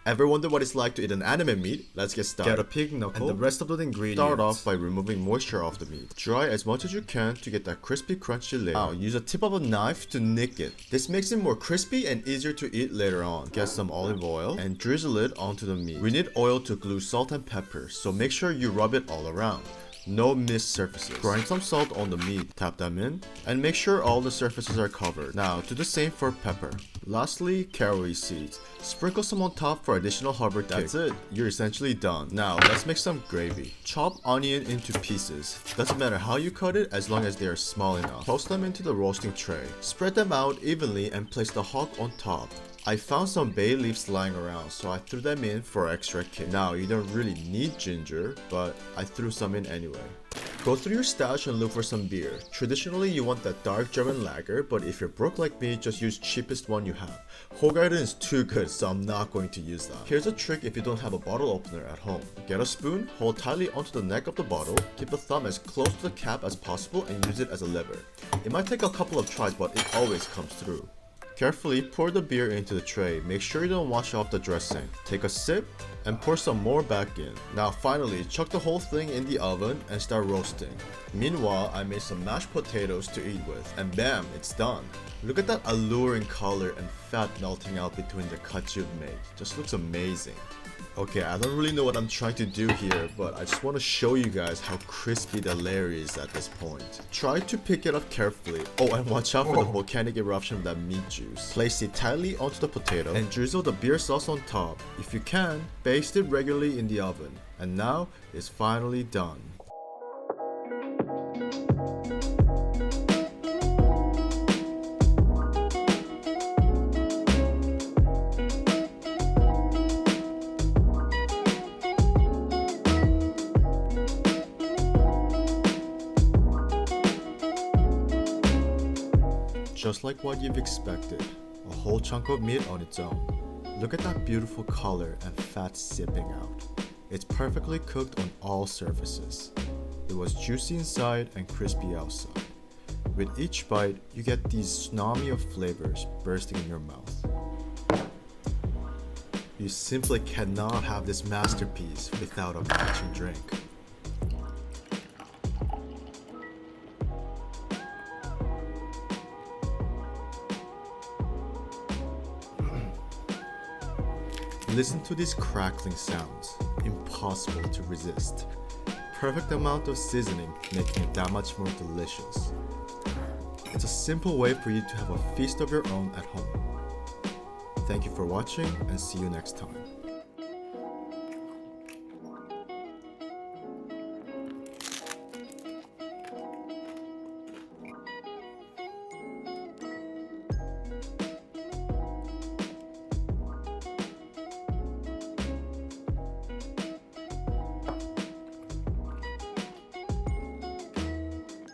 Ever wonder what it's like to eat an anime meat? Let's get started. Get a pig knuckle and the rest of the ingredients. Start off by removing moisture off the meat. Dry as much as you can to get that crispy crunchy layer. Now use a tip of a knife to nick it. This makes it more crispy and easier to eat later on. Get some olive oil and drizzle it onto the meat. We need oil to glue salt and pepper, so make sure you rub it all around. No missed surfaces. Grind some salt on the meat, tap them in, and make sure all the surfaces are covered. Now do the same for pepper. Lastly, Peyruis seeds. Sprinkle some on top for additional harbor kick. That's it, you're essentially done. Now let's make some gravy. Chop onion into pieces. Doesn't matter how you cut it as long as they are small enough. Toss them into the roasting tray. Spread them out evenly and place the Hock on top. I found some bay leaves lying around, so I threw them in for extra kick. Now you don't really need ginger, but I threw some in anyway. Go through your stash and look for some beer. Traditionally you want that dark German lager, but if you're broke like me, just use cheapest one you have. Hock is too good, so I'm not going to use that. Here's a trick if you don't have a bottle opener at home. Get a spoon, hold tightly onto the neck of the bottle, keep the thumb as close to the cap as possible and use it as a lever. It might take a couple of tries, but it always comes through. Carefully pour the beer into the tray. Make sure you don't wash off the dressing. Take a sip and pour some more back in. Now finally, chuck the whole thing in the oven and start roasting. Meanwhile, I made some mashed potatoes to eat with, and bam, it's done. Look at that alluring color and fat melting out between the cuts you've made. Just looks amazing. Okay, I don't really know what I'm trying to do here, but I just want to show you guys how crispy the layer is at this point. Try to pick it up carefully. Oh, and watch out for the volcanic eruption of that meat juice. Place it tightly onto the potato and drizzle the beer sauce on top. If you can, baste it regularly in the oven. And now, it's finally done. Just like what you've expected, a whole chunk of meat on its own. Look at that beautiful color and fat sipping out. It's perfectly cooked on all surfaces. It was juicy inside and crispy outside. With each bite, you get these tsunami of flavors bursting in your mouth. You simply cannot have this masterpiece without a matching drink. Listen to these crackling sounds, impossible to resist. Perfect amount of seasoning, making it that much more delicious. It's a simple way for you to have a feast of your own at home. Thank you for watching and see you next time.